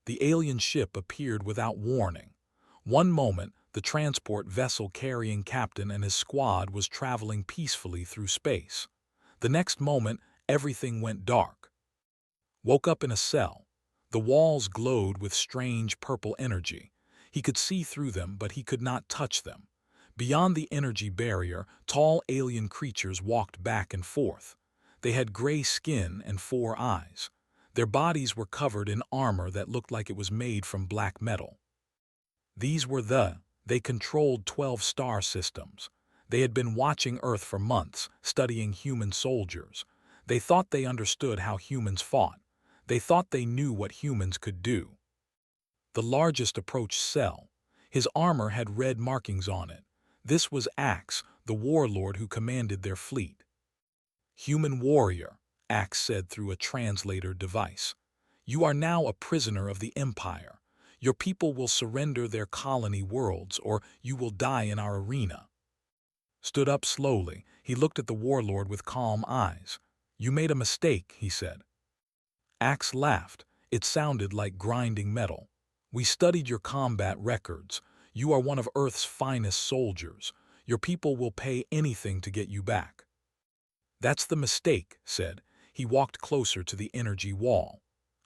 the alien ship appeared without warning. One moment, the transport vessel carrying Captain and his squad was traveling peacefully through space. The next moment, everything went dark. Woke up in a cell. The walls glowed with strange purple energy. He could see through them, but he could not touch them. Beyond the energy barrier, tall alien creatures walked back and forth. They had gray skin and 4 eyes. Their bodies were covered in armor that looked like it was made from black metal. They controlled 12 star systems. They had been watching Earth for months, studying human soldiers. They thought they understood how humans fought. They thought they knew what humans could do. The largest approached Cell. His armor had red markings on it. This was Axe, the warlord who commanded their fleet. "Human warrior," Axe said through a translator device. "You are now a prisoner of the Empire. Your people will surrender their colony worlds, or you will die in our arena." Stood up slowly, he looked at the warlord with calm eyes. "You made a mistake," he said. Axe laughed. It sounded like grinding metal. "We studied your combat records. You are one of Earth's finest soldiers. Your people will pay anything to get you back." "That's the mistake," said. He walked closer to the energy wall.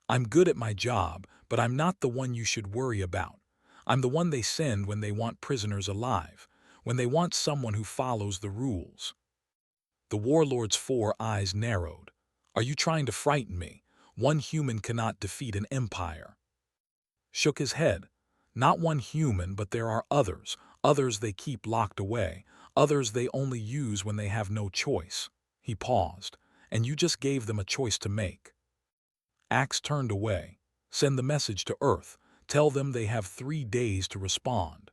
"I'm good at my job, but I'm not the one you should worry about. I'm the one they send when they want prisoners alive, when they want someone who follows the rules." The warlord's 4 eyes narrowed. "Are you trying to frighten me? One human cannot defeat an empire." Shook his head. "Not one human, but there are others. Others they keep locked away. Others they only use when they have no choice." He paused. "And you just gave them a choice to make." Axe turned away. "Send the message to Earth. Tell them they have 3 days to respond."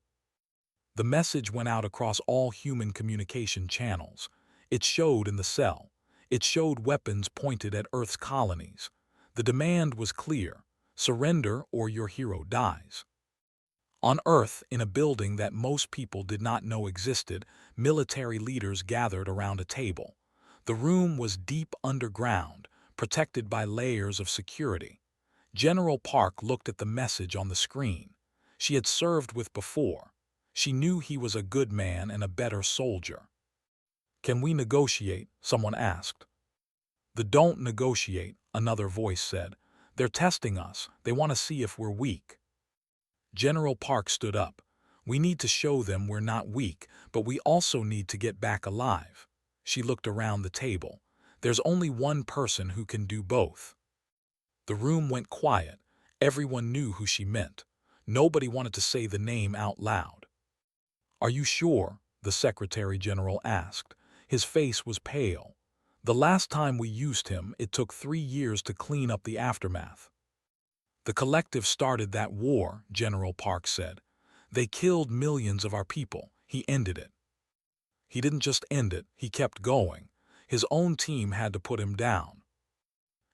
The message went out across all human communication channels. It showed in the cell. It showed weapons pointed at Earth's colonies. The demand was clear: surrender or your hero dies. On Earth, in a building that most people did not know existed, military leaders gathered around a table. The room was deep underground, protected by layers of security. General Park looked at the message on the screen. She had served with before. She knew he was a good man and a better soldier. "Can we negotiate?" someone asked. "Don't negotiate," another voice said. "They're testing us. They want to see if we're weak." General Park stood up. "We need to show them we're not weak, but we also need to get back alive." She looked around the table. "There's only one person who can do both." The room went quiet. Everyone knew who she meant. Nobody wanted to say the name out loud. "Are you sure?" the Secretary General asked. His face was pale. "The last time we used him, it took 3 years to clean up the aftermath." "The collective started that war," General Park said. "They killed millions of our people. He ended it." "He didn't just end it, he kept going. His own team had to put him down."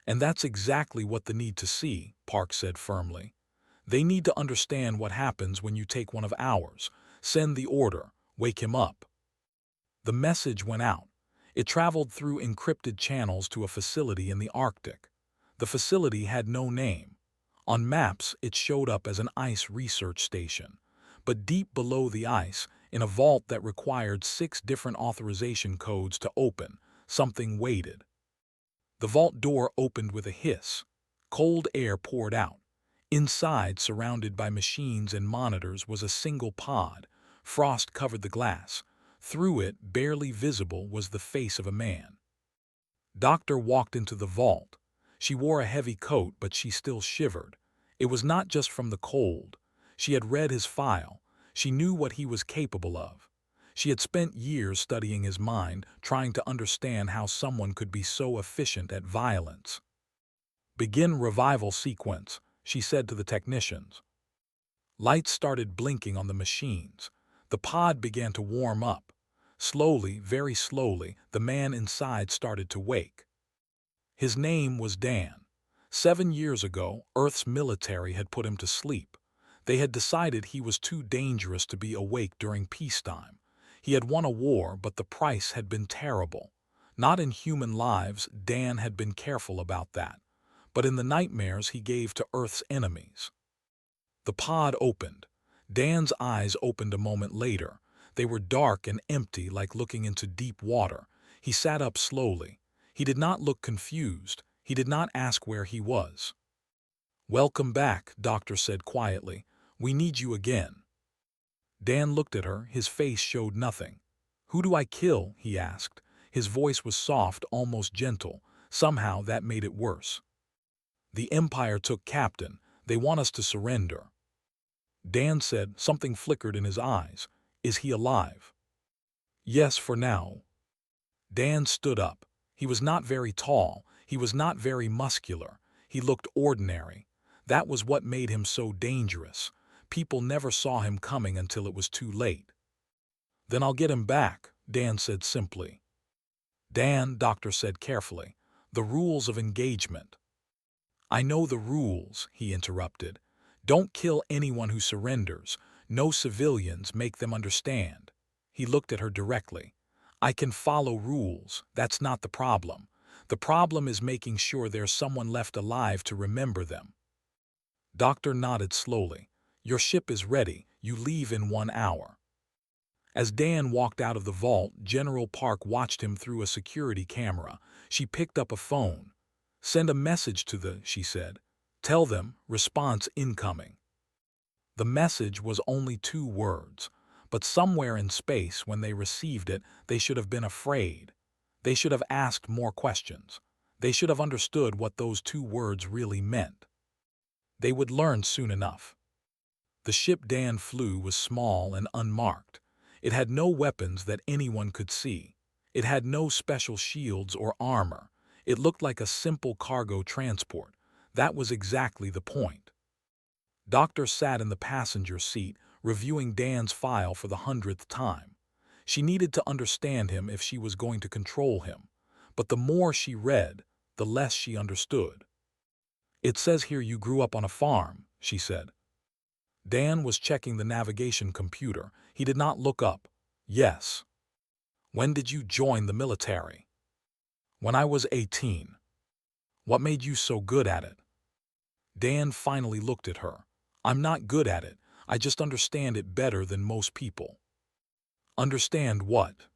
"And that's exactly what they need to see," Park said firmly. "They need to understand what happens when you take one of ours. Send the order. Wake him up." The message went out. It traveled through encrypted channels to a facility in the Arctic. The facility had no name. On maps, it showed up as an ice research station. But deep below the ice, in a vault that required 6 different authorization codes to open, something waited. The vault door opened with a hiss. Cold air poured out. Inside, surrounded by machines and monitors, was a single pod. Frost covered the glass. Through it, barely visible, was the face of a man. Doctor walked into the vault. She wore a heavy coat, but she still shivered. It was not just from the cold. She had read his file. She knew what he was capable of. She had spent years studying his mind, trying to understand how someone could be so efficient at violence. "Begin revival sequence," she said to the technicians. Lights started blinking on the machines. The pod began to warm up. Slowly, very slowly, the man inside started to wake. His name was Dan. 7 years ago, Earth's military had put him to sleep. They had decided he was too dangerous to be awake during peacetime. He had won a war, but the price had been terrible. Not in human lives, Dan had been careful about that, but in the nightmares he gave to Earth's enemies. The pod opened. Dan's eyes opened a moment later. They were dark and empty, like looking into deep water. He sat up slowly. He did not look confused. He did not ask where he was. "Welcome back," Doctor said quietly. "We need you again." Dan looked at her. His face showed nothing. "Who do I kill?" he asked. His voice was soft, almost gentle. Somehow that made it worse. "The Empire took Captain. They want us to surrender." Dan said. Something flickered in his eyes. "Is he alive?" "Yes, for now." Dan stood up. He was not very tall. He was not very muscular. He looked ordinary. That was what made him so dangerous. People never saw him coming until it was too late. "Then I'll get him back," Dan said simply. "Dan," Doctor said carefully, "the rules of engagement." "I know the rules," he interrupted. "Don't kill anyone who surrenders. No civilians, make them understand." He looked at her directly. "I can follow rules. That's not the problem. The problem is making sure there's someone left alive to remember them." Doctor nodded slowly. "Your ship is ready. You leave in 1 hour." As Dan walked out of the vault, General Park watched him through a security camera. She picked up a phone. "Send a message to the," she said. "Tell them, response incoming." The message was only 2 words, but somewhere in space when they received it, they should have been afraid. They should have asked more questions. They should have understood what those 2 words really meant. They would learn soon enough. The ship Dan flew was small and unmarked. It had no weapons that anyone could see. It had no special shields or armor. It looked like a simple cargo transport. That was exactly the point. Doctor sat in the passenger seat, reviewing Dan's file for the 100th time. She needed to understand him if she was going to control him. But the more she read, the less she understood. "It says here you grew up on a farm," she said. Dan was checking the navigation computer. He did not look up. "Yes." "When did you join the military?" "When I was 18. "What made you so good at it?" Dan finally looked at her. "I'm not good at it. I just understand it better than most people." "Understand what?"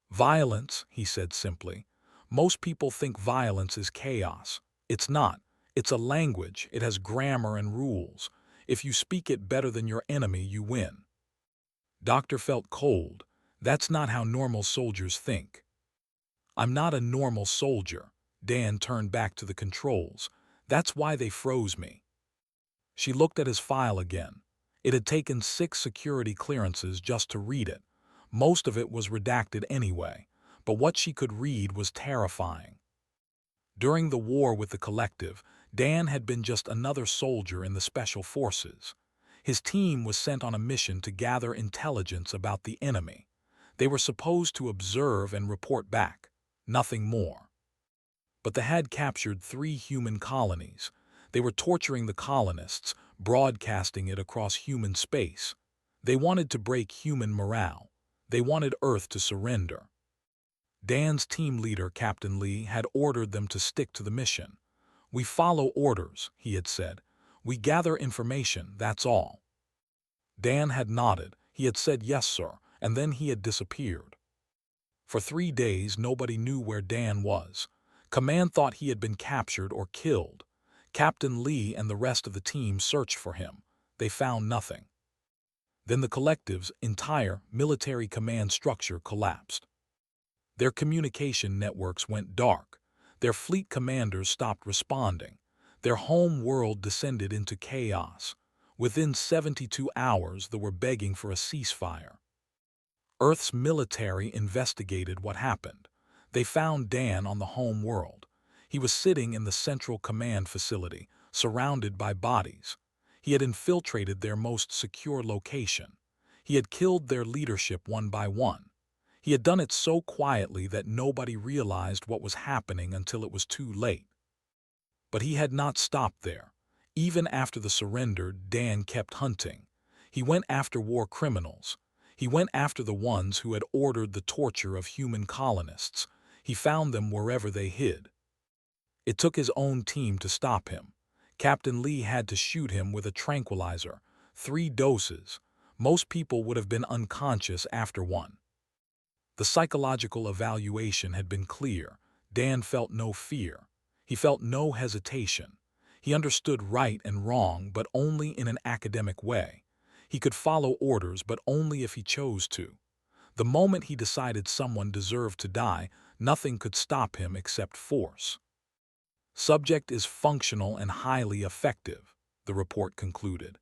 "Violence," he said simply. "Most people think violence is chaos. It's not. It's a language. It has grammar and rules. If you speak it better than your enemy, you win." Doctor felt cold. That's not how normal soldiers think. "I'm not a normal soldier." Dan turned back to the controls. "That's why they froze me." She looked at his file again. It had taken 6 security clearances just to read it. Most of it was redacted anyway, but what she could read was terrifying. During the war with the Collective, Dan had been just another soldier in the Special Forces. His team was sent on a mission to gather intelligence about the enemy. They were supposed to observe and report back, nothing more. But they had captured 3 human colonies. They were torturing the colonists, broadcasting it across human space. They wanted to break human morale. They wanted Earth to surrender. Dan's team leader, Captain Lee, had ordered them to stick to the mission. "We follow orders," he had said. "We gather information, that's all." Dan had nodded. He had said yes, sir, and then he had disappeared. For 3 days, nobody knew where Dan was. Command thought he had been captured or killed. Captain Lee and the rest of the team searched for him. They found nothing. Then the Collective's entire military command structure collapsed. Their communication networks went dark. Their fleet commanders stopped responding. Their home world descended into chaos. Within 72 hours, they were begging for a ceasefire. Earth's military investigated what happened. They found Dan on the home world. He was sitting in the central command facility, surrounded by bodies. He had infiltrated their most secure location. He had killed their leadership one by one. He had done it so quietly that nobody realized what was happening until it was too late. But he had not stopped there. Even after the surrender, Dan kept hunting. He went after war criminals. He went after the ones who had ordered the torture of human colonists. He found them wherever they hid. It took his own team to stop him. Captain Lee had to shoot him with a tranquilizer, 3 doses. Most people would have been unconscious after one. The psychological evaluation had been clear. Dan felt no fear. He felt no hesitation. He understood right and wrong, but only in an academic way. He could follow orders, but only if he chose to. The moment he decided someone deserved to die, nothing could stop him except force. Subject is functional and highly effective, the report concluded.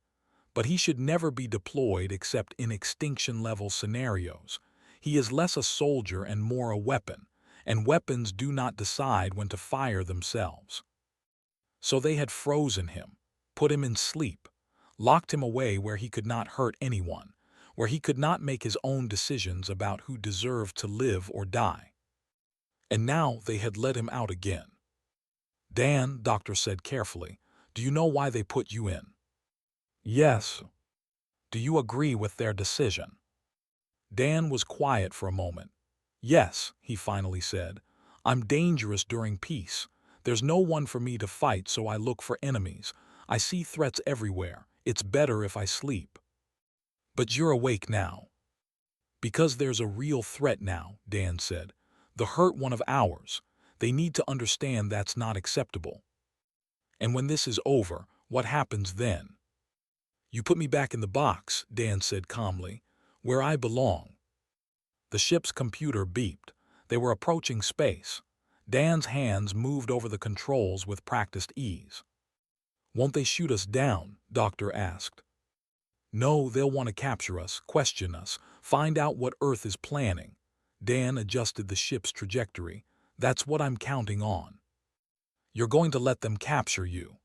But he should never be deployed except in extinction-level scenarios. He is less a soldier and more a weapon, and weapons do not decide when to fire themselves. So they had frozen him, put him in sleep, locked him away where he could not hurt anyone, where he could not make his own decisions about who deserved to live or die. And now they had let him out again. Dan, doctor said carefully, do you know why they put you in? Yes. Do you agree with their decision? Dan was quiet for a moment. Yes, he finally said. I'm dangerous during peace. There's no one for me to fight, so I look for enemies. I see threats everywhere. It's better if I sleep. But you're awake now. Because there's a real threat now, Dan said. The hurt one of ours. They need to understand that's not acceptable. And when this is over, what happens then? You put me back in the box, Dan said calmly, where I belong. The ship's computer beeped. They were approaching space. Dan's hands moved over the controls with practiced ease. Won't they shoot us down? Doctor asked. No, they'll want to capture us, question us, find out what Earth is planning. Dan adjusted the ship's trajectory. That's what I'm counting on. You're going to let them capture you.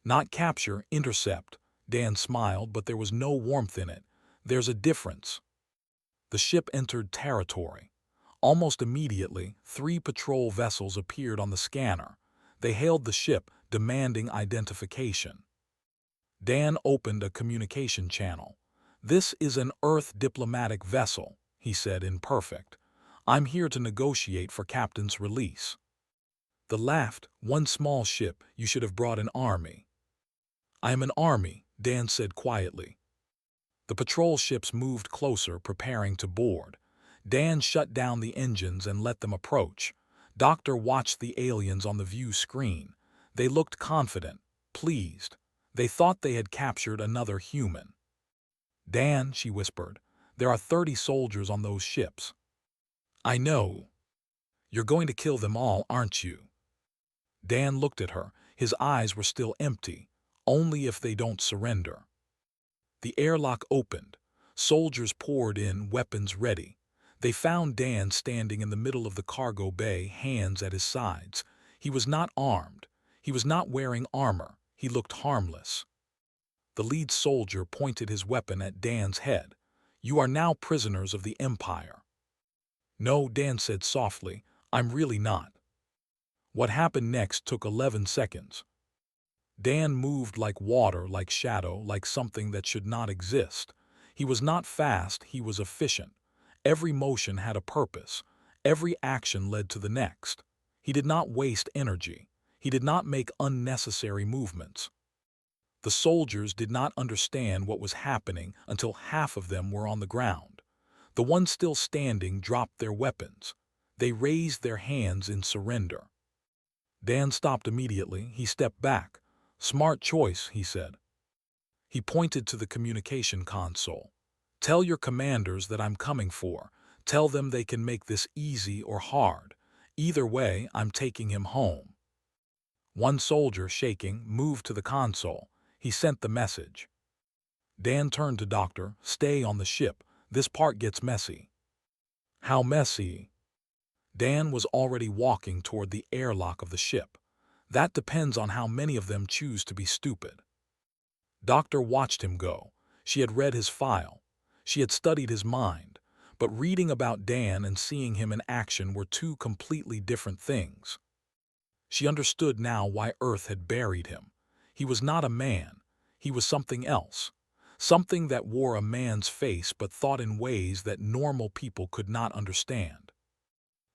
Not capture, intercept. Dan smiled, but there was no warmth in it. There's a difference. The ship entered territory. Almost immediately, 3 patrol vessels appeared on the scanner. They hailed the ship, demanding identification. Dan opened a communication channel. This is an Earth diplomatic vessel, he said in perfect. I'm here to negotiate for Captain's release. The laughed, one small ship, you should have brought an army. I am an army, Dan said quietly. The patrol ships moved closer, preparing to board. Dan shut down the engines and let them approach. Doctor watched the aliens on the view screen. They looked confident, pleased. They thought they had captured another human. Dan, she whispered, there are 30 soldiers on those ships. I know. You're going to kill them all, aren't you? Dan looked at her. His eyes were still empty. Only if they don't surrender. The airlock opened. Soldiers poured in, weapons ready. They found Dan standing in the middle of the cargo bay, hands at his sides. He was not armed. He was not wearing armor. He looked harmless. The lead soldier pointed his weapon at Dan's head. You are now prisoners of the Empire. No, Dan said softly, I'm really not. What happened next took 11 seconds. Dan moved like water, like shadow, like something that should not exist. He was not fast, he was efficient. Every motion had a purpose. Every action led to the next. He did not waste energy. He did not make unnecessary movements. The soldiers did not understand what was happening until half of them were on the ground. The ones still standing dropped their weapons. They raised their hands in surrender. Dan stopped immediately. He stepped back. Smart choice, he said. He pointed to the communication console. Tell your commanders that I'm coming for. Tell them they can make this easy or hard. Either way, I'm taking him home. One soldier, shaking, moved to the console. He sent the message. Dan turned to Doctor. Stay on the ship. This part gets messy. How messy? Dan was already walking toward the airlock of the ship. That depends on how many of them choose to be stupid. Doctor watched him go. She had read his file. She had studied his mind. But reading about Dan and seeing him in action were 2 completely different things. She understood now why Earth had buried him. He was not a man. He was something else. Something that wore a man's face but thought in ways that normal people could not understand.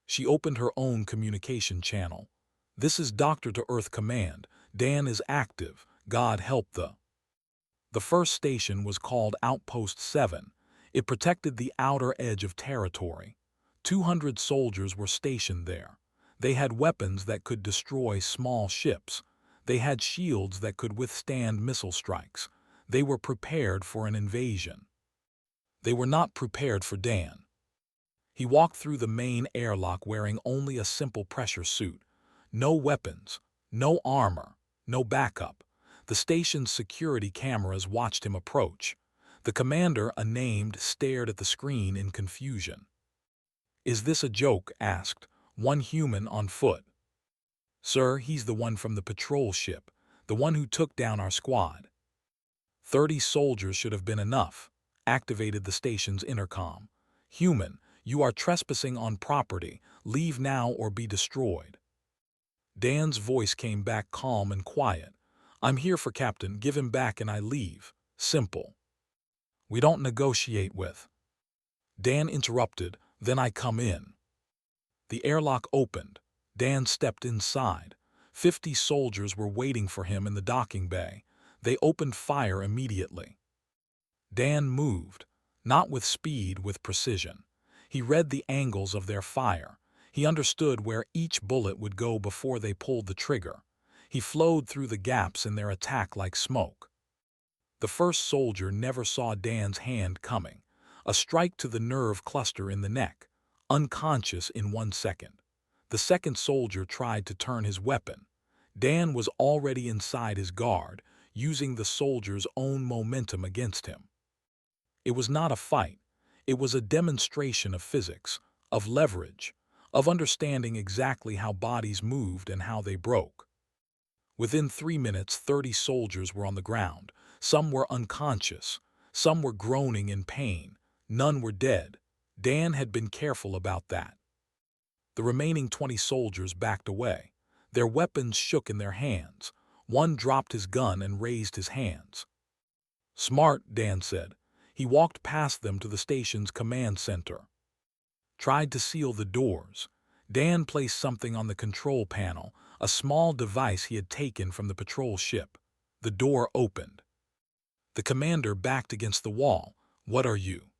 She opened her own communication channel. This is Doctor to Earth Command. Dan is active. God help the. The first station was called Outpost 7. It protected the outer edge of territory. 200 soldiers were stationed there. They had weapons that could destroy small ships. They had shields that could withstand missile strikes. They were prepared for an invasion. They were not prepared for Dan. He walked through the main airlock wearing only a simple pressure suit. No weapons, no armor, no backup. The station's security cameras watched him approach. The commander, unnamed, stared at the screen in confusion. "Is this a joke?" asked one human on foot. "Sir, he's the one from the patrol ship, the one who took down our squad." 30 soldiers should have been enough. Activated the station's intercom. "Human, you are trespassing on property. Leave now or be destroyed." Dan's voice came back calm and quiet. "I'm here for Captain. Give him back and I leave. Simple. We don't negotiate with." Dan interrupted. "Then I come in." The airlock opened. Dan stepped inside. 50 soldiers were waiting for him in the docking bay. They opened fire immediately. Dan moved, not with speed, with precision. He read the angles of their fire. He understood where each bullet would go before they pulled the trigger. He flowed through the gaps in their attack like smoke. The first soldier never saw Dan's hand coming. A strike to the nerve cluster in the neck. Unconscious in 1 second. The second soldier tried to turn his weapon. Dan was already inside his guard, using the soldier's own momentum against him. It was not a fight. It was a demonstration of physics, of leverage, of understanding exactly how bodies moved and how they broke. Within 3 minutes, 30 soldiers were on the ground. Some were unconscious. Some were groaning in pain. None were dead. Dan had been careful about that. The remaining 20 soldiers backed away. Their weapons shook in their hands. One dropped his gun and raised his hands. "Smart," Dan said. He walked past them to the station's command center. Tried to seal the doors. Dan placed something on the control panel, a small device he had taken from the patrol ship. The door opened. The commander backed against the wall. "What are you?"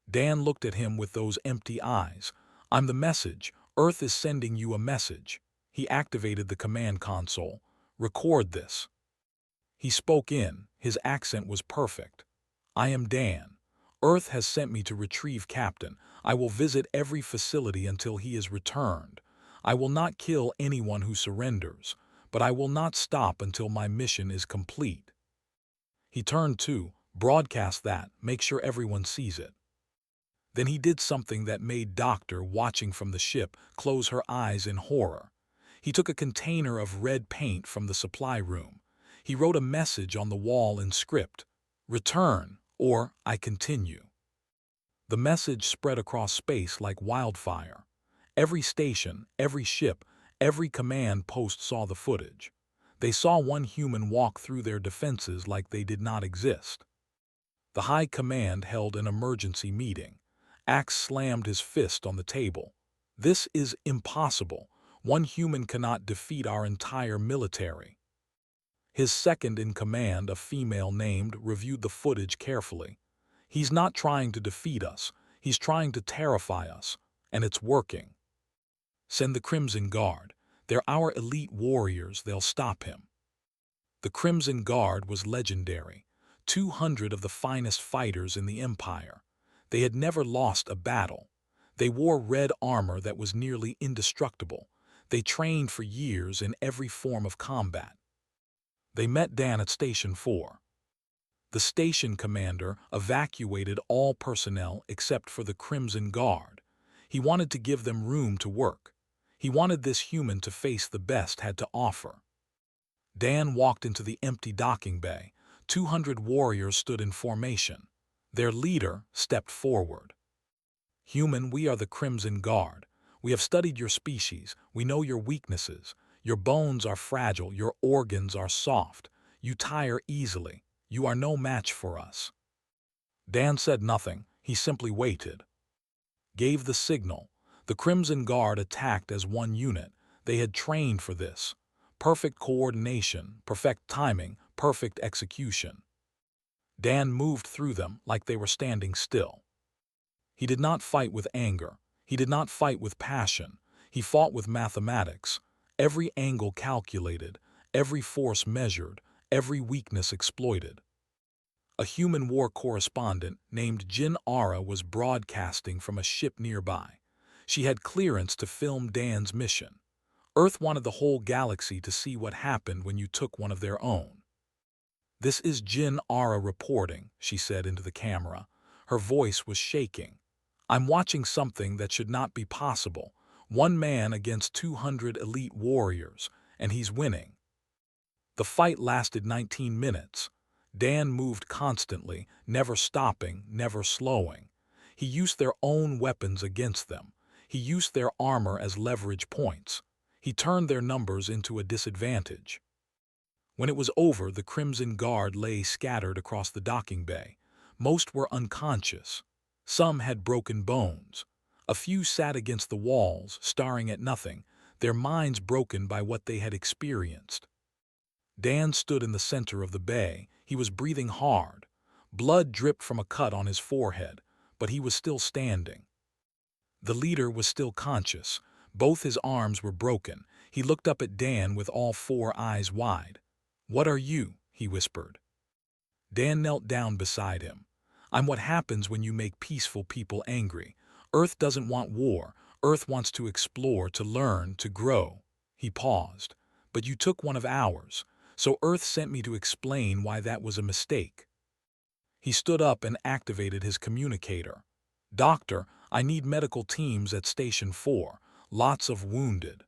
Dan looked at him with those empty eyes. "I'm the message. Earth is sending you a message." He activated the command console. "Record this." He spoke in. His accent was perfect. "I am Dan. Earth has sent me to retrieve Captain. I will visit every facility until he is returned. I will not kill anyone who surrenders, but I will not stop until my mission is complete." He turned to, "Broadcast that, make sure everyone sees it." Then he did something that made Doctor, watching from the ship, close her eyes in horror. He took a container of red paint from the supply room. He wrote a message on the wall in script. "Return, or I continue." The message spread across space like wildfire. Every station, every ship, every command post saw the footage. They saw one human walk through their defenses like they did not exist. The High Command held an emergency meeting. Axe slammed his fist on the table. "This is impossible. One human cannot defeat our entire military." His second-in-command, a female named, reviewed the footage carefully. "He's not trying to defeat us. He's trying to terrify us. And it's working. Send the Crimson Guard. They're our elite warriors. They'll stop him." The Crimson Guard was legendary. 200 of the finest fighters in the Empire. They had never lost a battle. They wore red armor that was nearly indestructible. They trained for years in every form of combat. They met Dan at Station 4. The station commander evacuated all personnel except for the Crimson Guard. He wanted to give them room to work. He wanted this human to face the best had to offer. Dan walked into the empty docking bay. 200 warriors stood in formation. Their leader stepped forward. "Human, we are the Crimson Guard. We have studied your species. We know your weaknesses. Your bones are fragile. Your organs are soft. You tire easily. You are no match for us." Dan said nothing. He simply waited. Gave the signal. The Crimson Guard attacked as one unit. They had trained for this. Perfect coordination, perfect timing, perfect execution. Dan moved through them like they were standing still. He did not fight with anger. He did not fight with passion. He fought with mathematics. Every angle calculated, every force measured, every weakness exploited. A human war correspondent named Jin Ara was broadcasting from a ship nearby. She had clearance to film Dan's mission. Earth wanted the whole galaxy to see what happened when you took one of their own. "This is Jin Ara reporting," she said into the camera. Her voice was shaking. "I'm watching something that should not be possible. One man against 200 elite warriors, and he's winning." The fight lasted 19 minutes. Dan moved constantly, never stopping, never slowing. He used their own weapons against them. He used their armor as leverage points. He turned their numbers into a disadvantage. When it was over, the Crimson Guard lay scattered across the docking bay. Most were unconscious. Some had broken bones. A few sat against the walls, staring at nothing, their minds broken by what they had experienced. Dan stood in the center of the bay. He was breathing hard. Blood dripped from a cut on his forehead, but he was still standing. The leader was still conscious. Both his arms were broken. He looked up at Dan with all four eyes wide. "What are you?" he whispered. Dan knelt down beside him. "I'm what happens when you make peaceful people angry. Earth doesn't want war. Earth wants to explore, to learn, to grow." He paused. "But you took one of ours. So Earth sent me to explain why that was a mistake." He stood up and activated his communicator. "Doctor, I need medical teams at Station 4. Lots of wounded."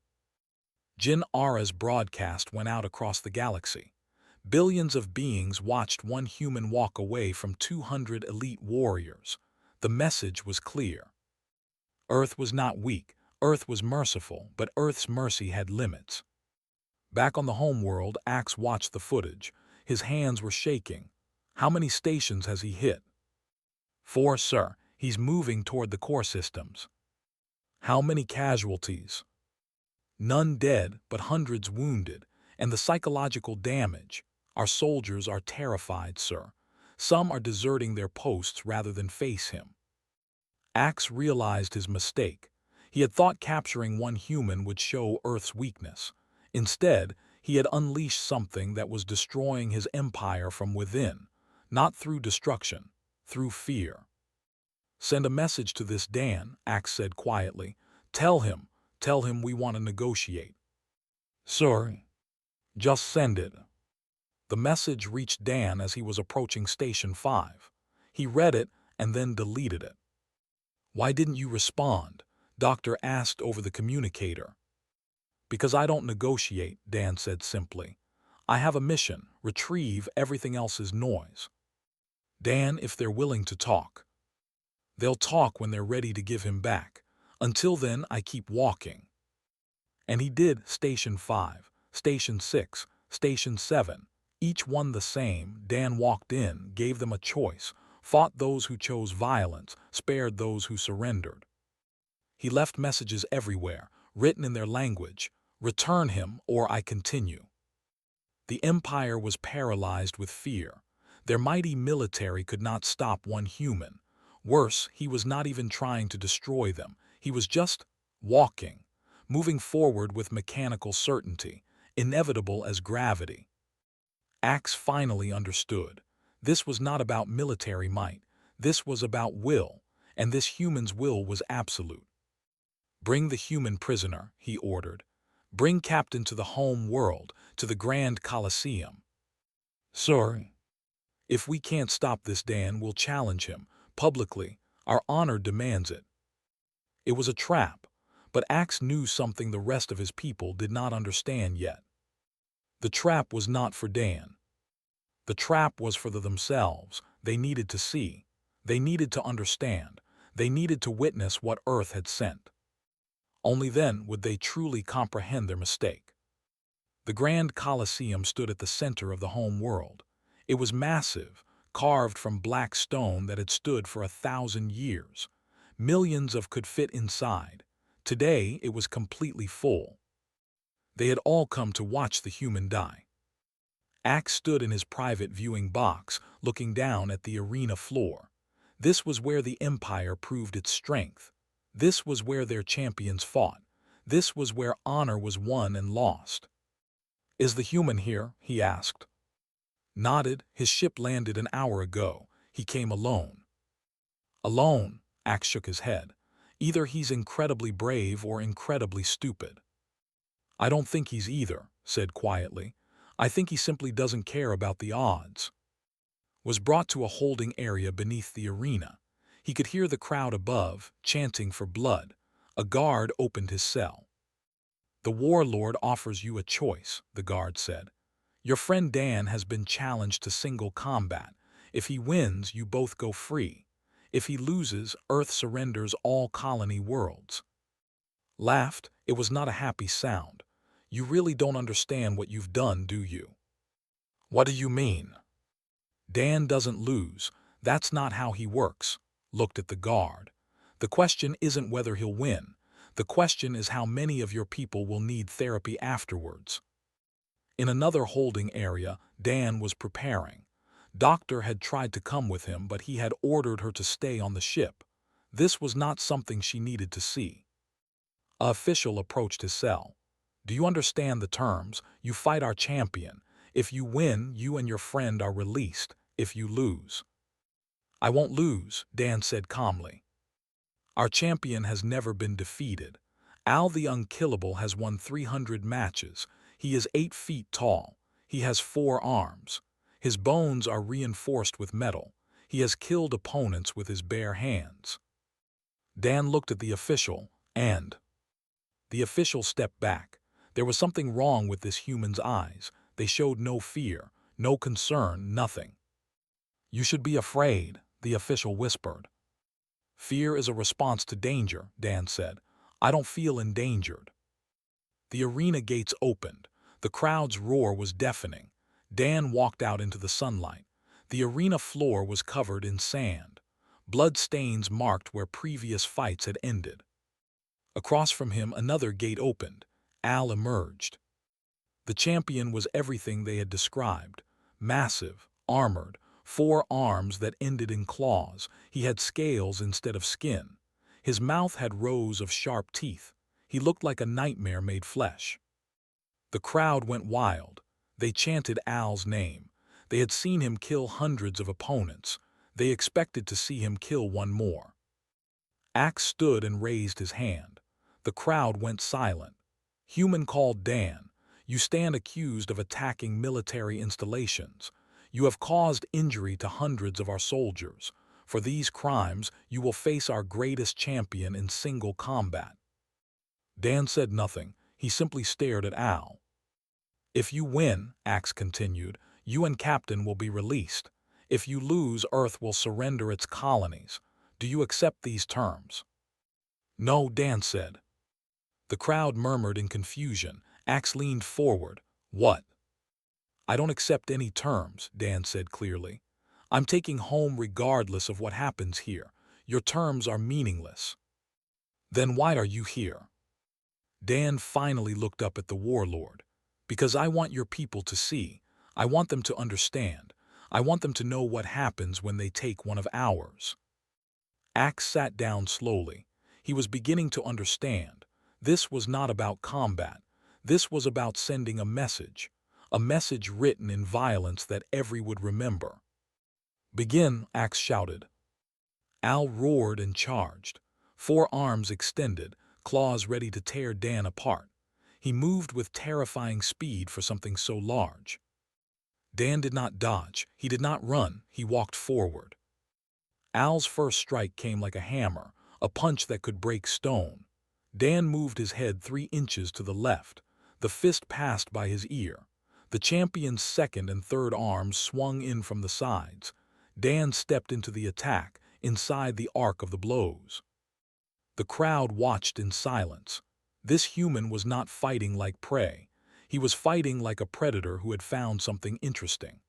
Jin Ara's broadcast went out across the galaxy. Billions of beings watched one human walk away from 200 elite warriors. The message was clear. Earth was not weak. Earth was merciful, but Earth's mercy had limits. Back on the homeworld, Axe watched the footage. His hands were shaking. "How many stations has he hit?" "4, sir. He's moving toward the core systems." "How many casualties?" "None dead, but hundreds wounded. And the psychological damage. Our soldiers are terrified, sir. Some are deserting their posts rather than face him." Axe realized his mistake. He had thought capturing one human would show Earth's weakness. Instead, he had unleashed something that was destroying his empire from within, not through destruction, through fear. "Send a message to this Dan," Axe said quietly. Tell him we want to negotiate." "Sir." "Just send it." The message reached Dan as he was approaching Station 5. He read it and then deleted it. "Why didn't you respond?" Doctor asked over the communicator. "Because I don't negotiate," Dan said simply. "I have a mission: retrieve everything else's noise." "Dan, if they're willing to talk." "They'll talk when they're ready to give him back. Until then, I keep walking." And he did. Station 5, Station 6, Station 7, each one the same. Dan walked in, gave them a choice, fought those who chose violence, spared those who surrendered. He left messages everywhere, written in their language: "Return him, or I continue." The empire was paralyzed with fear. Their mighty military could not stop one human. Worse, he was not even trying to destroy them. He was just walking, moving forward with mechanical certainty, inevitable as gravity. Axe finally understood. This was not about military might. This was about will, and this human's will was absolute. "Bring the human prisoner," he ordered. "Bring Captain to the home world, to the Grand Colosseum." "Sir." "If we can't stop this Dan, we'll challenge him, publicly. Our honor demands it." It was a trap, but Axe knew something the rest of his people did not understand yet. The trap was not for Dan. The trap was for themselves. They needed to see. They needed to understand. They needed to witness what Earth had sent. Only then would they truly comprehend their mistake. The Grand Colosseum stood at the center of the home world. It was massive, carved from black stone that had stood for 1,000 years. Millions could fit inside. Today it was completely full. They had all come to watch the human die. Axe stood in his private viewing box, looking down at the arena floor. This was where the Empire proved its strength. This was where their champions fought. This was where honor was won and lost. "Is the human here?" he asked. Nodded. "His ship landed an hour ago. He came alone." "Alone?" Axe shook his head. "Either he's incredibly brave or incredibly stupid." "I don't think he's either," said quietly. "I think he simply doesn't care about the odds." Was brought to a holding area beneath the arena. He could hear the crowd above, chanting for blood. A guard opened his cell. "The warlord offers you a choice," the guard said. "Your friend Dan has been challenged to single combat. If he wins, you both go free. If he loses, Earth surrenders all colony worlds." Laughed. It was not a happy sound. "You really don't understand what you've done, do you?" "What do you mean?" "Dan doesn't lose. That's not how he works." Looked at the guard. "The question isn't whether he'll win. The question is how many of your people will need therapy afterwards." In another holding area, Dan was preparing. Doctor had tried to come with him, but he had ordered her to stay on the ship. This was not something she needed to see. A official approached his cell. "Do you understand the terms? You fight our champion. If you win, you and your friend are released. If you lose—" "I won't lose," Dan said calmly. "Our champion has never been defeated. Al the Unkillable has won 300 matches. He is 8 feet tall. He has 4 arms. His bones are reinforced with metal. He has killed opponents with his bare hands." Dan looked at the official, and the official stepped back. There was something wrong with this human's eyes. They showed no fear, no concern, nothing. "You should be afraid," the official whispered. "Fear is a response to danger," Dan said. "I don't feel endangered." The arena gates opened. The crowd's roar was deafening. Dan walked out into the sunlight. The arena floor was covered in sand. Blood stains marked where previous fights had ended. Across from him, another gate opened. Al emerged. The champion was everything they had described. Massive, armored, 4 arms that ended in claws. He had scales instead of skin. His mouth had rows of sharp teeth. He looked like a nightmare made flesh. The crowd went wild. They chanted Al's name. They had seen him kill hundreds of opponents. They expected to see him kill one more. Axe stood and raised his hand. The crowd went silent. Human called Dan. "You stand accused of attacking military installations. You have caused injury to hundreds of our soldiers. For these crimes, you will face our greatest champion in single combat." Dan said nothing. He simply stared at Al. "If you win," Axe continued, "you and Captain will be released. If you lose, Earth will surrender its colonies. Do you accept these terms?" "No," Dan said. The crowd murmured in confusion. Axe leaned forward. "What?" "I don't accept any terms," Dan said clearly. "I'm taking home regardless of what happens here. Your terms are meaningless." "Then why are you here?" Dan finally looked up at the warlord. "Because I want your people to see. I want them to understand. I want them to know what happens when they take one of ours." Axe sat down slowly. He was beginning to understand. This was not about combat. This was about sending a message written in violence that everyone would remember. "Begin," Axe shouted. Al roared and charged. 4 arms extended, claws ready to tear Dan apart. He moved with terrifying speed for something so large. Dan did not dodge. He did not run. He walked forward. Al's first strike came like a hammer, a punch that could break stone. Dan moved his head 3 inches to the left. The fist passed by his ear. The champion's second and third arms swung in from the sides. Dan stepped into the attack, inside the arc of the blows. The crowd watched in silence. This human was not fighting like prey. He was fighting like a predator who had found something interesting.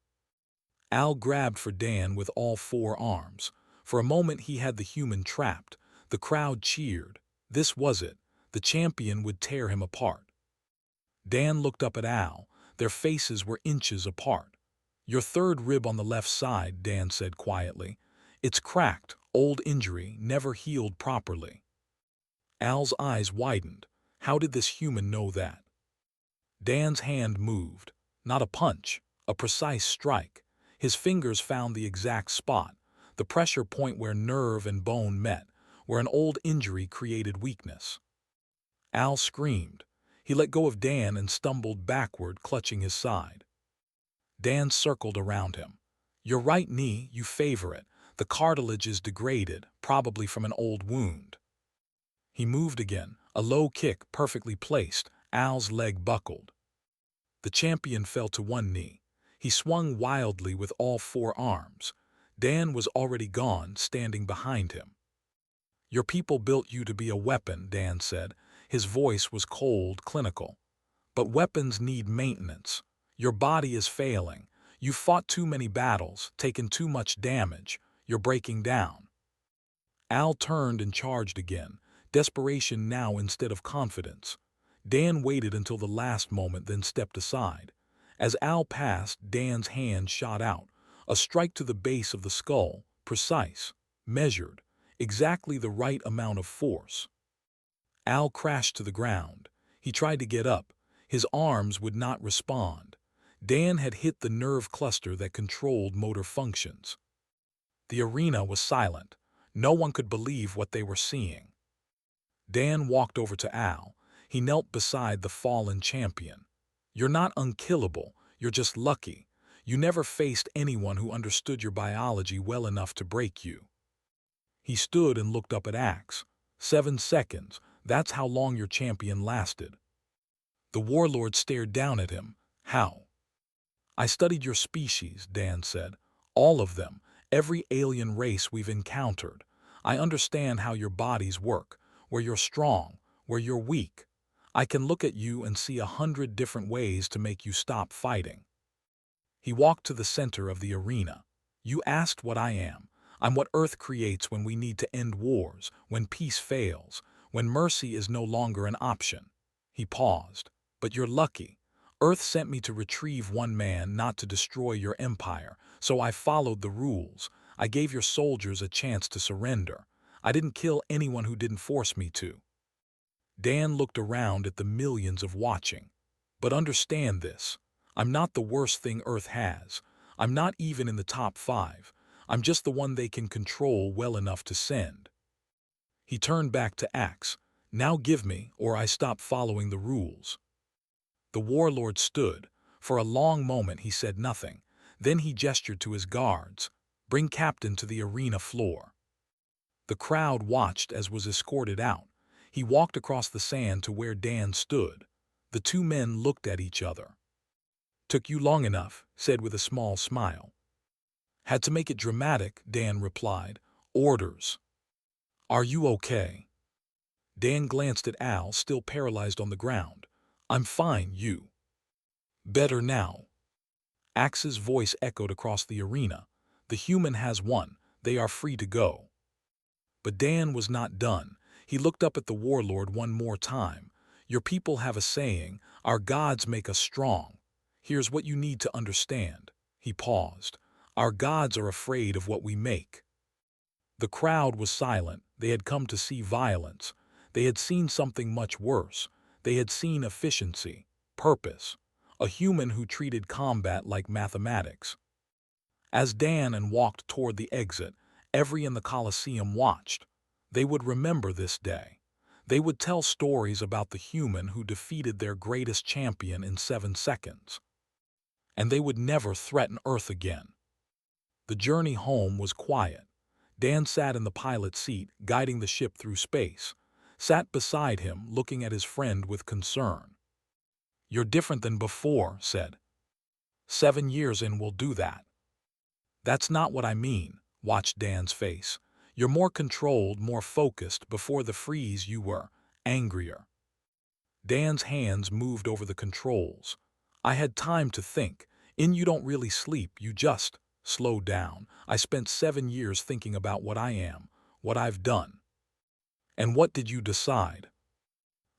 Al grabbed for Dan with all 4 arms. For a moment he had the human trapped. The crowd cheered. This was it. The champion would tear him apart. Dan looked up at Al. Their faces were inches apart. "Your third rib on the left side," Dan said quietly. "It's cracked, old injury, never healed properly." Al's eyes widened. How did this human know that? Dan's hand moved. Not a punch, a precise strike. His fingers found the exact spot, the pressure point where nerve and bone met, where an old injury created weakness. Al screamed. He let go of Dan and stumbled backward, clutching his side. Dan circled around him. "Your right knee, you favor it. The cartilage is degraded, probably from an old wound." He moved again, a low kick perfectly placed. Al's leg buckled. The champion fell to one knee. He swung wildly with all four arms. Dan was already gone, standing behind him. "Your people built you to be a weapon," Dan said. His voice was cold, clinical. "But weapons need maintenance. Your body is failing. You've fought too many battles, taken too much damage. You're breaking down." Al turned and charged again, desperation now instead of confidence. Dan waited until the last moment, then stepped aside. As Al passed, Dan's hand shot out, a strike to the base of the skull, precise, measured, exactly the right amount of force. Al crashed to the ground. He tried to get up. His arms would not respond. Dan had hit the nerve cluster that controlled motor functions. The arena was silent. No one could believe what they were seeing. Dan walked over to Al. He knelt beside the fallen champion. "You're not unkillable. You're just lucky. You never faced anyone who understood your biology well enough to break you." He stood and looked up at Axe. 7 seconds. That's how long your champion lasted. The warlord stared down at him. "How?" "I studied your species," Dan said. "All of them. Every alien race we've encountered. I understand how your bodies work, where you're strong, where you're weak. I can look at you and see 100 different ways to make you stop fighting." He walked to the center of the arena. "You asked what I am. I'm what Earth creates when we need to end wars, when peace fails, when mercy is no longer an option." He paused. "But you're lucky. Earth sent me to retrieve one man, not to destroy your empire, so I followed the rules. I gave your soldiers a chance to surrender. I didn't kill anyone who didn't force me to." Dan looked around at the millions of watching. "But understand this. I'm not the worst thing Earth has. I'm not even in the top 5. I'm just the one they can control well enough to send." He turned back to Axe. "Now give me, or I stop following the rules." The warlord stood. For a long moment he said nothing. Then he gestured to his guards. "Bring Captain to the arena floor." The crowd watched as was escorted out. He walked across the sand to where Dan stood. The two men looked at each other. "Took you long enough," said with a small smile. "Had to make it dramatic," Dan replied. "Orders." "Are you okay?" Dan glanced at Al, still paralyzed on the ground. "I'm fine, you." "Better now." Axe's voice echoed across the arena. "The human has won. They are free to go." But Dan was not done. He looked up at the warlord one more time. "Your people have a saying, our gods make us strong. Here's what you need to understand." He paused. "Our gods are afraid of what we make." The crowd was silent. They had come to see violence. They had seen something much worse. They had seen efficiency, purpose, a human who treated combat like mathematics. As Dan walked toward the exit, everyone in the Colosseum watched. They would remember this day. They would tell stories about the human who defeated their greatest champion in 7 seconds. And they would never threaten Earth again. The journey home was quiet. Dan sat in the pilot's seat, guiding the ship through space. Sat beside him, looking at his friend with concern. "You're different than before," said. 7 years in will do that." "That's not what I mean," watched Dan's face. "You're more controlled, more focused. Before the freeze you were angrier." Dan's hands moved over the controls. "I had time to think. You don't really sleep, you just slow down. I spent 7 years thinking about what I am, what I've done." "And what did you decide?"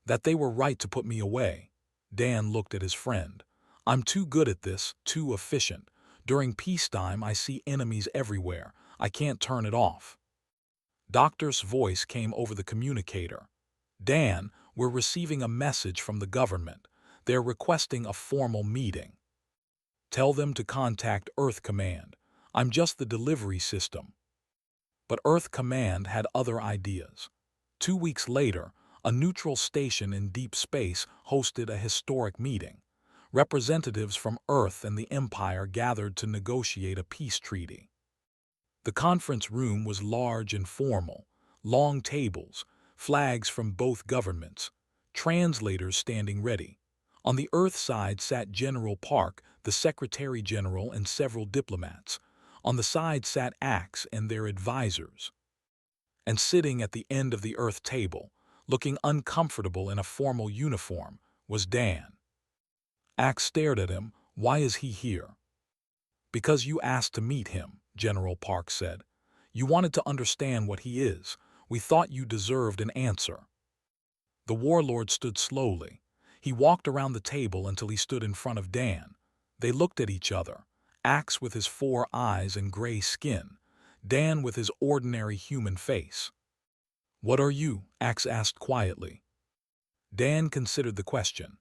"That they were right to put me away." Dan looked at his friend. I'm too good at this, too efficient. During peacetime, I see enemies everywhere. I can't turn it off. Doctor's voice came over the communicator. Dan, we're receiving a message from the government. They're requesting a formal meeting. Tell them to contact Earth Command. I'm just the delivery system. But Earth Command had other ideas. 2 weeks later, a neutral station in deep space hosted a historic meeting. Representatives from Earth and the Empire gathered to negotiate a peace treaty. The conference room was large and formal, long tables, flags from both governments, translators standing ready. On the Earth side sat General Park, the Secretary General, and several diplomats. On the side sat Axe and their advisors. And sitting at the end of the Earth table, looking uncomfortable in a formal uniform, was Dan. Axe stared at him. Why is he here? Because you asked to meet him, General Park said. You wanted to understand what he is. We thought you deserved an answer. The warlord stood slowly. He walked around the table until he stood in front of Dan. They looked at each other, Axe with his 4 eyes and gray skin, Dan with his ordinary human face. What are you? Axe asked quietly. Dan considered the question.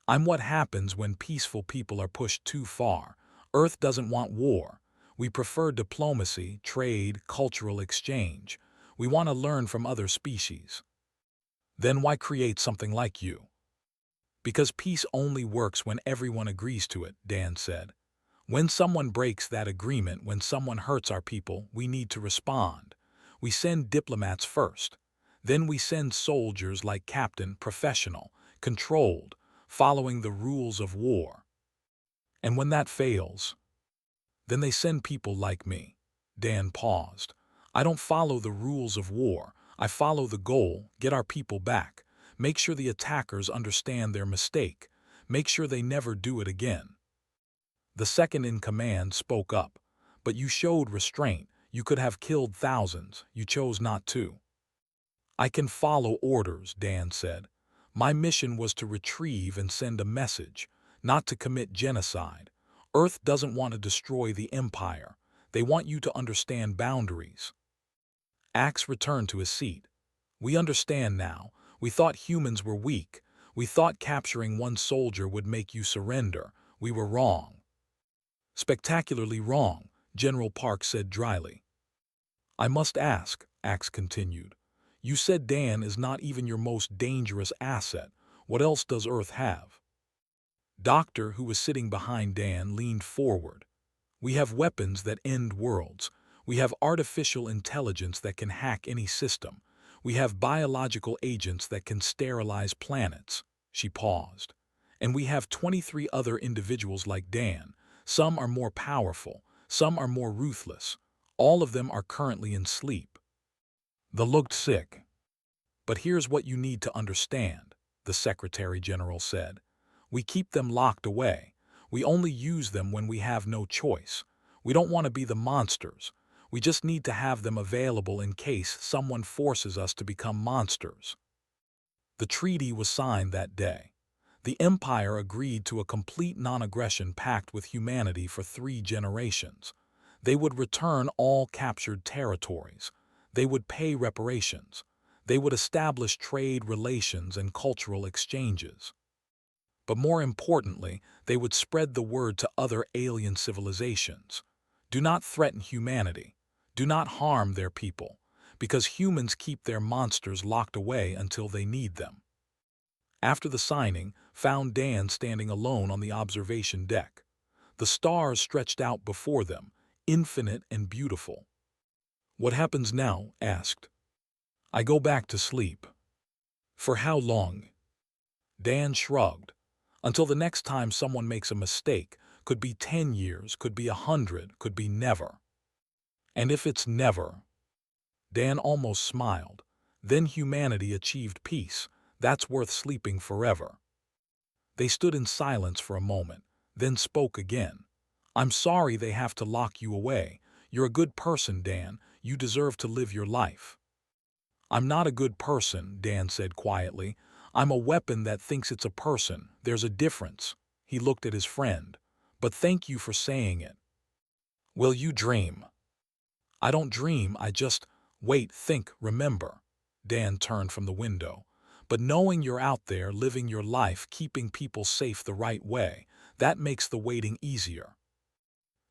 I'm what happens when peaceful people are pushed too far. Earth doesn't want war. We prefer diplomacy, trade, cultural exchange. We want to learn from other species. Then why create something like you? Because peace only works when everyone agrees to it, Dan said. When someone breaks that agreement, when someone hurts our people, we need to respond. We send diplomats first. Then we send soldiers like Captain, professional, controlled, following the rules of war. And when that fails, then they send people like me. Dan paused. I don't follow the rules of war. I follow the goal, get our people back. Make sure the attackers understand their mistake. Make sure they never do it again. The second in command spoke up. But you showed restraint. You could have killed thousands. You chose not to. I can follow orders, Dan said. My mission was to retrieve and send a message, not to commit genocide. Earth doesn't want to destroy the Empire. They want you to understand boundaries. Axe returned to his seat. We understand now. We thought humans were weak. We thought capturing one soldier would make you surrender. We were wrong. Spectacularly wrong, General Park said dryly. I must ask, Axe continued. You said Dan is not even your most dangerous asset. What else does Earth have? Doctor, who was sitting behind Dan, leaned forward. We have weapons that end worlds. We have artificial intelligence that can hack any system. We have biological agents that can sterilize planets. She paused. And we have 23 other individuals like Dan. Some are more powerful. Some are more ruthless. All of them are currently in sleep. They looked sick. But here's what you need to understand, the Secretary General said. We keep them locked away. We only use them when we have no choice. We don't want to be the monsters. We just need to have them available in case someone forces us to become monsters. The treaty was signed that day. The Empire agreed to a complete non-aggression pact with humanity for 3 generations. They would return all captured territories. They would pay reparations. They would establish trade relations and cultural exchanges. But more importantly, they would spread the word to other alien civilizations. Do not threaten humanity. Do not harm their people, because humans keep their monsters locked away until they need them. After the signing, found Dan standing alone on the observation deck. The stars stretched out before them, infinite and beautiful. What happens now? Asked. I go back to sleep. For how long? Dan shrugged. Until the next time someone makes a mistake. Could be 10 years, could be 100, could be never. And if it's never? Dan almost smiled. Then humanity achieved peace. That's worth sleeping forever. They stood in silence for a moment, then spoke again. I'm sorry they have to lock you away. You're a good person, Dan. You deserve to live your life. I'm not a good person, Dan said quietly. I'm a weapon that thinks it's a person. There's a difference." He looked at his friend. "But thank you for saying it." "Will you dream?" "I don't dream, I just wait, think, remember." Dan turned from the window. "But knowing you're out there living your life, keeping people safe the right way, that makes the waiting easier."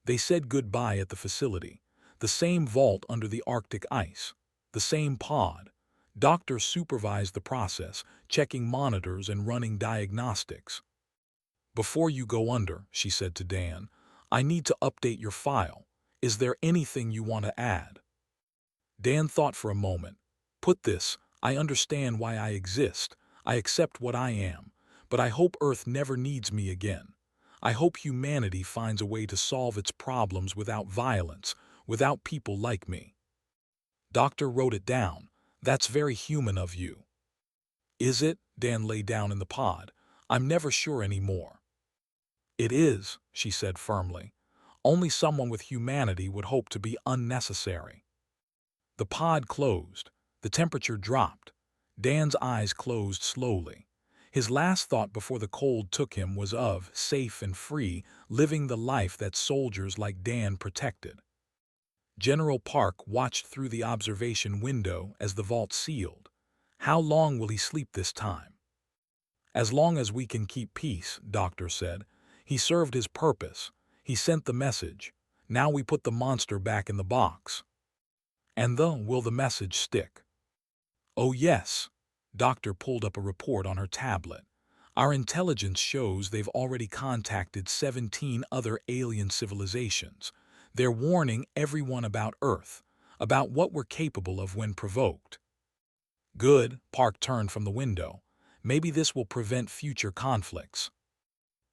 They said goodbye at the facility. The same vault under the Arctic ice. The same pod. Doctor supervised the process, checking monitors and running diagnostics. "Before you go under," she said to Dan, "I need to update your file. Is there anything you want to add?" Dan thought for a moment. "Put this, I understand why I exist. I accept what I am. But I hope Earth never needs me again. I hope humanity finds a way to solve its problems without violence, without people like me." Doctor wrote it down. "That's very human of you." "Is it?" Dan lay down in the pod. "I'm never sure anymore." "It is," she said firmly. "Only someone with humanity would hope to be unnecessary." The pod closed. The temperature dropped. Dan's eyes closed slowly. His last thought before the cold took him was of, safe and free, living the life that soldiers like Dan protected. General Park watched through the observation window as the vault sealed. "How long will he sleep this time?" "As long as we can keep peace," Doctor said. "He served his purpose. He sent the message. Now we put the monster back in the box." "And will the message stick?" "Oh yes." Doctor pulled up a report on her tablet. "Our intelligence shows they've already contacted 17 other alien civilizations. They're warning everyone about Earth, about what we're capable of when provoked." "Good." Park turned from the window. "Maybe this will prevent future conflicts."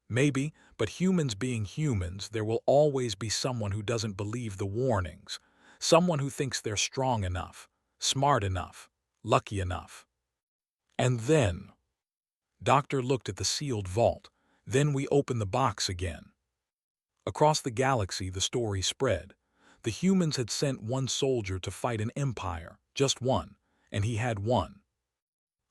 "Maybe, but humans being humans, there will always be someone who doesn't believe the warnings. Someone who thinks they're strong enough, smart enough, lucky enough." And then, Doctor looked at the sealed vault. "Then we open the box again." Across the galaxy the story spread. The humans had sent one soldier to fight an empire, just one, and he had won.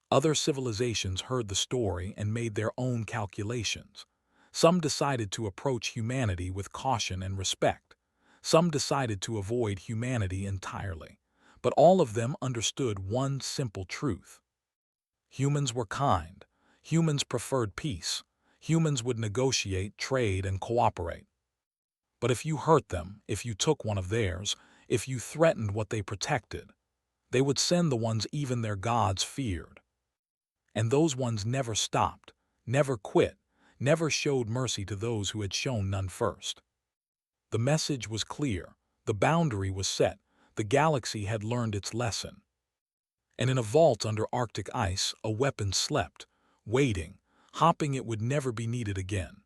Other civilizations heard the story and made their own calculations. Some decided to approach humanity with caution and respect. Some decided to avoid humanity entirely. But all of them understood one simple truth. Humans were kind. Humans preferred peace. Humans would negotiate, trade, and cooperate. But if you hurt them, if you took one of theirs, if you threatened what they protected, they would send the ones even their gods feared. And those ones never stopped, never quit, never showed mercy to those who had shown none first. The message was clear. The boundary was set. The galaxy had learned its lesson. And in a vault under Arctic ice, a weapon slept, waiting, hoping it would never be needed again.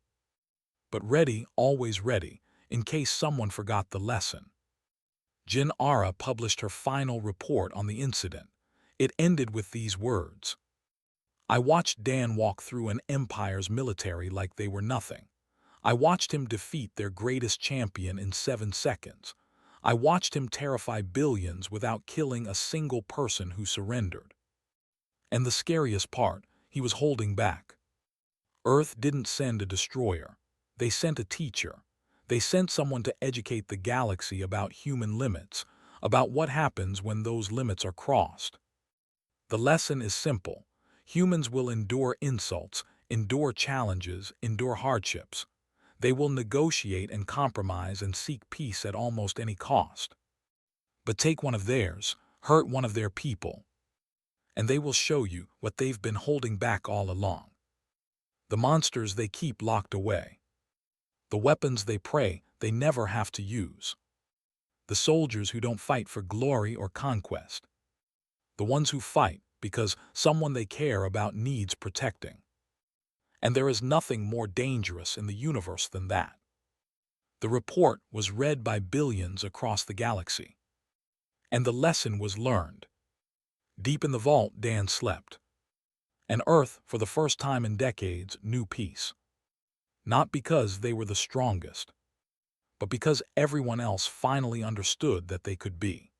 But ready, always ready, in case someone forgot the lesson. Jin Ara published her final report on the incident. It ended with these words: "I watched Dan walk through an empire's military like they were nothing. I watched him defeat their greatest champion in 7 seconds. I watched him terrify billions without killing a single person who surrendered. And the scariest part, he was holding back. Earth didn't send a destroyer. They sent a teacher. They sent someone to educate the galaxy about human limits, about what happens when those limits are crossed. The lesson is simple. Humans will endure insults, endure challenges, endure hardships. They will negotiate and compromise and seek peace at almost any cost. But take one of theirs, hurt one of their people, and they will show you what they've been holding back all along. The monsters they keep locked away. The weapons they pray they never have to use. The soldiers who don't fight for glory or conquest. The ones who fight because someone they care about needs protecting. And there is nothing more dangerous in the universe than that." The report was read by billions across the galaxy. And the lesson was learned. Deep in the vault, Dan slept. And Earth, for the first time in decades, knew peace. Not because they were the strongest, but because everyone else finally understood that they could be.